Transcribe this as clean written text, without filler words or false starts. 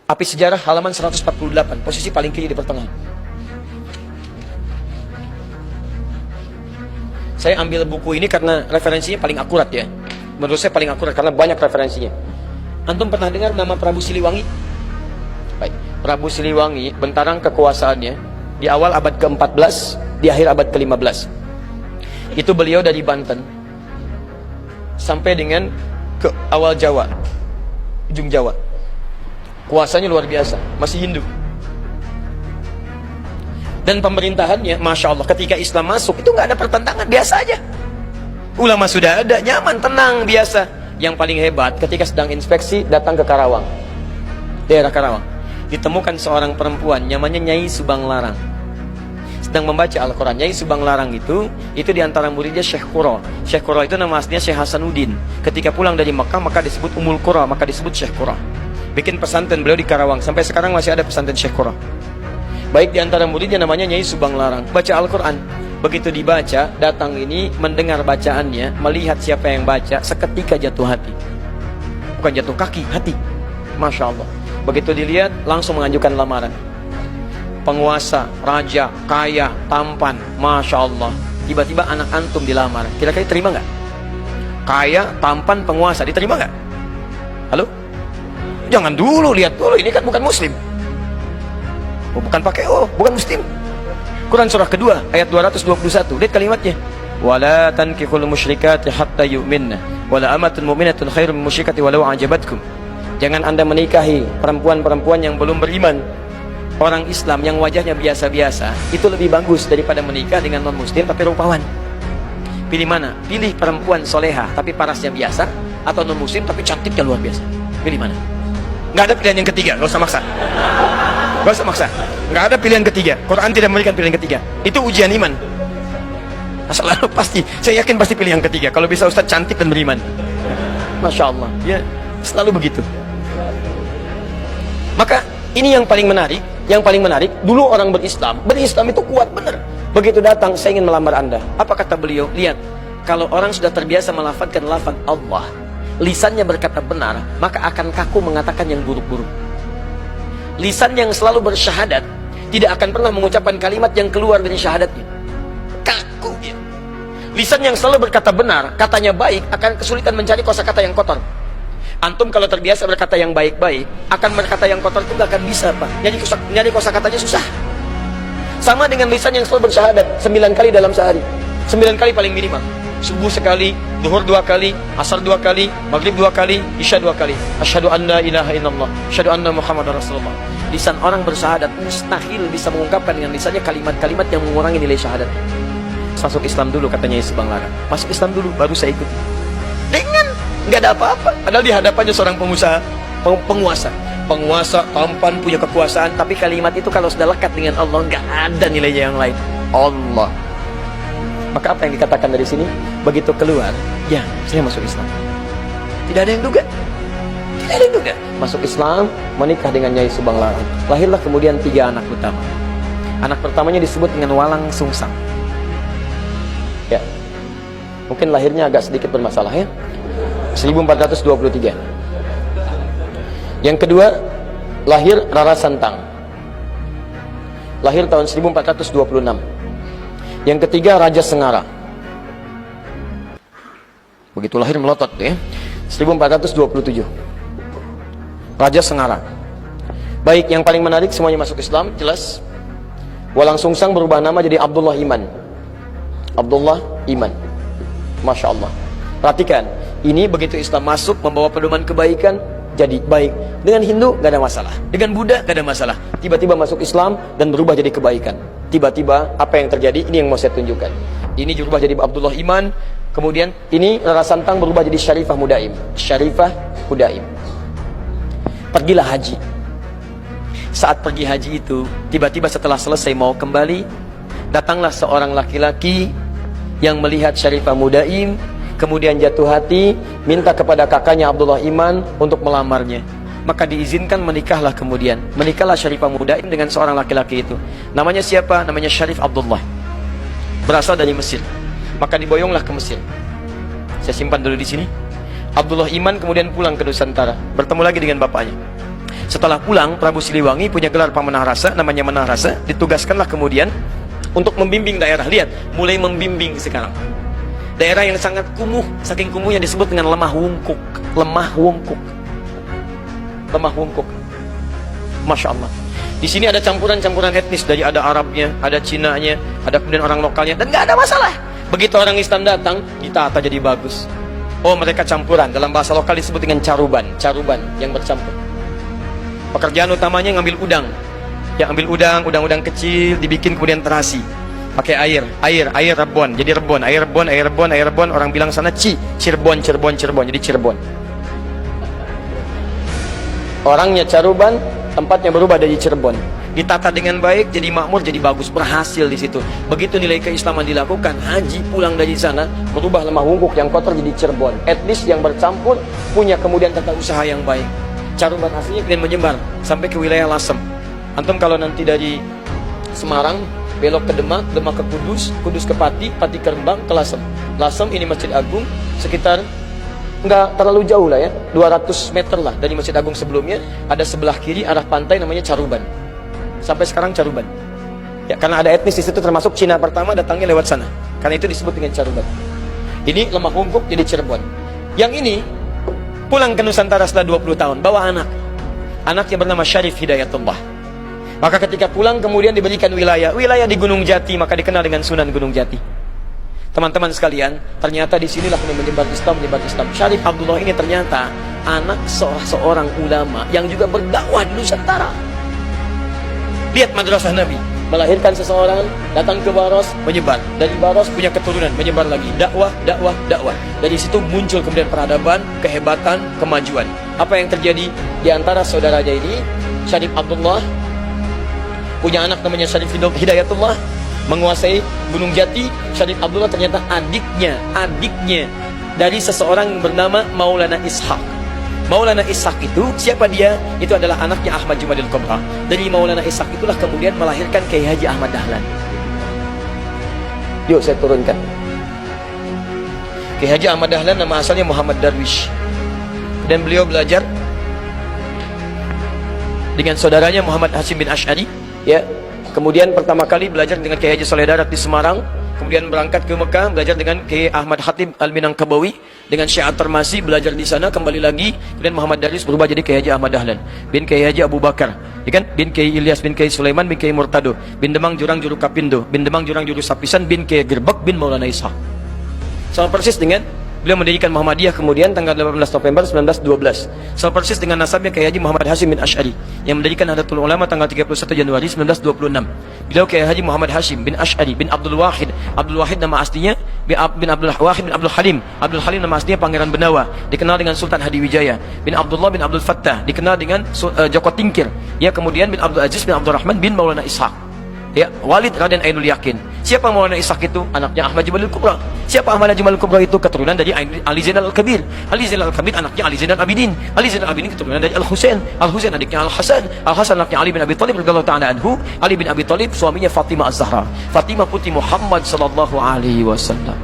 Api Sejarah halaman 148, posisi paling kiri di pertengahan. Saya ambil buku ini karena referensinya paling akurat ya. Menurut saya paling akurat karena banyak referensinya. Antum pernah dengar nama Prabu Siliwangi? Baik, Prabu Siliwangi bentarang kekuasaannya di awal abad ke-14, di akhir abad ke-15. Itu beliau dari Banten sampai dengan ke awal Jawa, ujung Jawa. Kuasanya luar biasa, masih Hindu. Dan pemerintahannya, Masya Allah, ketika Islam masuk, itu nggak ada pertentangan, biasa aja. Ulama sudah ada, nyaman, tenang, biasa. Yang paling hebat, ketika sedang inspeksi, datang ke Karawang, daerah Karawang. Ditemukan seorang perempuan, namanya Nyai Subang Larang. Sedang membaca Al-Quran. Nyai Subang Larang itu diantara muridnya Syekh Qura. Syekh Qura itu nama aslinya Syekh Hasanuddin. Ketika pulang dari Mekah, maka disebut Ummul Qura, maka disebut Syekh Qura. Bikin pesantren beliau di Karawang. Sampai sekarang masih ada pesantren Syekh Qura. Baik diantara muridnya namanya Nyai Subang Larang. Baca Al-Quran. Begitu dibaca, datang ini mendengar bacaannya, melihat siapa yang baca, seketika jatuh hati. Bukan jatuh kaki, hati. Masya Allah. Begitu dilihat, langsung mengajukan lamaran. Penguasa, raja, kaya, tampan, Masya Allah. Tiba-tiba anak antum dilamar. Kira-kira terima nggak? Kaya, tampan, penguasa, diterima nggak? Halo? Jangan dulu, lihat dulu, ini kan bukan muslim. Oh, bukan pakai bukan muslim. Quran surah kedua ayat 221. Lihat kalimatnya. Wala tankihul musyrikati hatta yu'minna wala amatun mu'minatun khairum min musyrikati walau ajabatkum. Jangan Anda menikahi perempuan-perempuan yang belum beriman. Orang Islam yang wajahnya biasa-biasa itu lebih bagus daripada menikah dengan non-muslim tapi rupawan. Pilih mana? Pilih perempuan soleha tapi parasnya biasa, atau non-muslim tapi cantiknya luar biasa. Pilih mana? Nggak ada pilihan yang ketiga, nggak usah maksa. Nggak usah maksa. Nggak ada pilihan ketiga. Quran tidak memberikan pilihan ketiga. Itu ujian iman. Selalu pasti. Saya yakin pasti pilih yang ketiga. Kalau bisa Ustaz cantik dan beriman. Masya Allah. Ya, selalu begitu. Maka ini yang paling menarik. Yang paling menarik, dulu orang berislam itu kuat benar. Begitu datang, saya ingin melamar Anda. Apa kata beliau? Lihat, kalau orang sudah terbiasa melafadzkan lafaz Allah, lisannya berkata benar, maka akan kaku mengatakan yang buruk-buruk. Lisan yang selalu bersyahadat tidak akan pernah mengucapkan kalimat yang keluar dari syahadatnya. Kaku dia. Lisan yang selalu berkata benar, katanya baik, akan kesulitan mencari kosakata yang kotor. Antum kalau terbiasa berkata yang baik-baik, akan berkata yang kotor itu gak akan bisa, Pak. Nyari kosakatanya susah. Sama dengan lisan yang selalu bersyahadat 9 kali dalam sehari. 9 kali paling minimal. Subuh sekali, zuhur 2 kali, asar 2 kali, maghrib 2 kali, isya 2 kali. Asyhadu an la ilaha illallah, asyhadu anna Muhammadar Rasulullah. Lisan orang bersyahadat mustahil bisa mengungkapkan dengan lisannya kalimat-kalimat yang mengurangi nilai syahadat. Masuk Islam dulu, katanya Subang Larang. Masuk Islam dulu, baru saya ikut. Dengan nggak ada apa-apa. Padahal di hadapannya seorang pengusaha, penguasa tampan, punya kekuasaan, tapi kalimat itu kalau sudah lekat dengan Allah nggak ada nilainya yang lain. Allah. Maka apa yang dikatakan dari sini? Begitu keluar, ya saya masuk Islam. Tidak ada yang duga. Tidak ada yang duga. Masuk Islam, menikah dengan Nyai Subang Larang. Lahirlah kemudian 3 anak utama. Anak pertamanya disebut dengan Walang Sungsang. Ya, mungkin lahirnya agak sedikit bermasalah ya. 1423. Yang kedua, lahir Rara Santang. Lahir tahun 1426. Yang ketiga, Raja Sengara. Begitu lahir melotot ya. 1427. Raja Sengara. Baik, yang paling menarik semuanya masuk Islam, jelas. Walang Sungsang berubah nama jadi Abdullah Iman. Abdullah Iman. Masya Allah. Perhatikan, ini begitu Islam masuk membawa pedoman kebaikan, jadi baik. Dengan Hindu gak ada masalah, dengan Buddha gak ada masalah. Tiba-tiba masuk Islam dan berubah jadi kebaikan. Tiba-tiba apa yang terjadi? Ini yang mau saya tunjukkan. Ini berubah jadi Abdullah Iman. Kemudian ini Rara Santang berubah jadi Syarifah Mudaim. Syarifah Mudaim. Pergilah haji. Saat pergi haji itu, tiba-tiba setelah selesai mau kembali, datanglah seorang laki-laki yang melihat Syarifah Mudaim, kemudian jatuh hati, minta kepada kakaknya Abdullah Iman untuk melamarnya. Maka diizinkan, menikahlah kemudian. Menikahlah Syarifah Mudaim dengan seorang laki-laki itu. Namanya siapa? Namanya Syarif Abdullah. Berasal dari Mesir. Maka diboyonglah ke Mesir. Saya simpan dulu di sini. Abdullah Iman kemudian pulang ke Nusantara, bertemu lagi dengan bapaknya. Setelah pulang, Prabu Siliwangi punya gelar Pamanah Rasa, namanya Manah Rasa. Ditugaskanlah kemudian untuk membimbing daerah. Lihat, mulai membimbing sekarang. Daerah yang sangat kumuh, saking kumuhnya disebut dengan lemah wungkuk. Lemah wungkuk. Lemah wungkuk. Masya Allah. Di sini ada campuran-campuran etnis, dari ada Arabnya, ada Cinanya, ada kemudian orang lokalnya, dan nggak ada masalah. Begitu orang Islam datang, ditata jadi bagus. Oh, mereka campuran. Dalam bahasa lokal disebut dengan caruban. Caruban yang bercampur. Pekerjaan utamanya ngambil udang. Ya, ambil udang kecil, dibikin kemudian terasi. Pakai air rebon. Jadi rebon, air rebon. Orang bilang sana Cirebon. Jadi Cirebon. Orangnya caruban, tempatnya berubah dari Cirebon. Ditata dengan baik, jadi makmur, jadi bagus, berhasil di situ. Begitu nilai keislaman dilakukan, haji pulang dari sana, berubah lemah wungkuk yang kotor jadi Cirebon. Etnis yang bercampur, punya kemudian tata usaha yang baik. Caruban aslinya kemudian menyebar sampai ke wilayah Lasem. Antum kalau nanti dari Semarang belok ke Demak, Demak ke Kudus, Kudus ke Pati, Pati ke Rembang, ke Lasem. Lasem ini Masjid Agung, sekitar nggak terlalu jauh lah ya, 200 meter lah dari Masjid Agung sebelumnya. Ada sebelah kiri arah pantai namanya Caruban. Sampai sekarang Caruban. Ya, karena ada etnis di situ, termasuk Cina pertama datangnya lewat sana. Karena itu disebut dengan Caruban. Ini lemah wungkuk jadi Cirebon. Yang ini pulang ke Nusantara setelah 20 tahun, bawa anak. Anaknya bernama Syarif Hidayatullah. Maka ketika pulang kemudian diberikan wilayah di Gunung Jati, maka dikenal dengan Sunan Gunung Jati. Teman-teman sekalian, ternyata di sinilah menyebar Islam. Syarif Abdullah ini ternyata anak seorang ulama yang juga berdakwah di Nusantara. Lihat madrasah Nabi, melahirkan seseorang, datang ke Baros, menyebar. Dari Baros punya keturunan, menyebar lagi. Dakwah. Dari situ muncul kemudian peradaban, kehebatan, kemajuan. Apa yang terjadi di antara saudaranya ini? Syarif Abdullah punya anak namanya Syarif Hidayatullah, menguasai Gunung Jati. Syarif Abdullah ternyata adiknya dari seseorang yang bernama Maulana Ishaq. Maulana Ishaq itu, siapa dia? Itu adalah anaknya Ahmad Jumadil Kubra. Dari Maulana Ishaq itulah kemudian melahirkan Kiai Haji Ahmad Dahlan. Yuk saya turunkan. Kiai Haji Ahmad Dahlan nama asalnya Muhammad Darwish. Dan beliau belajar dengan saudaranya Muhammad Hashim bin Ash'ari. Ya, kemudian pertama kali belajar dengan Kiai Haji Saleh Darat di Semarang. Kemudian berangkat ke Mekah, belajar dengan Kiai Ahmad Khatib Al-Minangkabawi, dengan Syekh At-Tarmasi, belajar di sana, kembali lagi. Kemudian Muhammad Darwis berubah jadi Kiai Haji Ahmad Dahlan bin Kiai Haji Abu Bakar, ya kan? Bin Kiai Ilyas bin Kiai Sulaiman bin Kiai Murtado bin Demang Jurang Juru Kapindo bin Demang Jurang Juru Sapisan bin Kiai Gerbek bin Maulana Ishaq. Sama persis dengan beliau mendirikan Muhammadiyah kemudian tanggal 18 November 1912. Sama persis dengan nasabnya Kiai Haji Muhammad Hashim bin Ash'ari yang mendirikan Nahdlatul Ulama tanggal 31 Januari 1926. Beliau Kiai Haji Muhammad Hashim bin Ash'ari bin Abdul Wahid. Abdul Wahid nama aslinya bin Abdul Wahid bin Abdul Halim. Abdul Halim nama aslinya Pangeran Benawa, dikenal dengan Sultan Hadiwijaya. Bin Abdullah bin Abdul Fattah, dikenal dengan Joko Tingkir. Ya, kemudian bin Abdul Aziz bin Abdul Rahman bin Maulana Ishaq. Ya, Walid Raden Ainul Yakin. Siapa Maulana Ishaq itu? Anaknya Ahmad Jumalil Kubra. Siapa Ahmad Jumalil Kubra itu? Keturunan dari Ali Zainal Al-Kabir. Ali Zainal Al-Kabir anaknya Ali Zainal Abidin. Ali Zainal Abidin keturunan dari Al-Husain. Al-Husain adiknya Al-Hasan. Al-Hasan anaknya Ali bin Abi Thalib radhiyallahu ta'ala anhu. Ali bin Abi Thalib suaminya Fatimah Az-Zahra. Fatimah putri Muhammad sallallahu alaihi wasallam.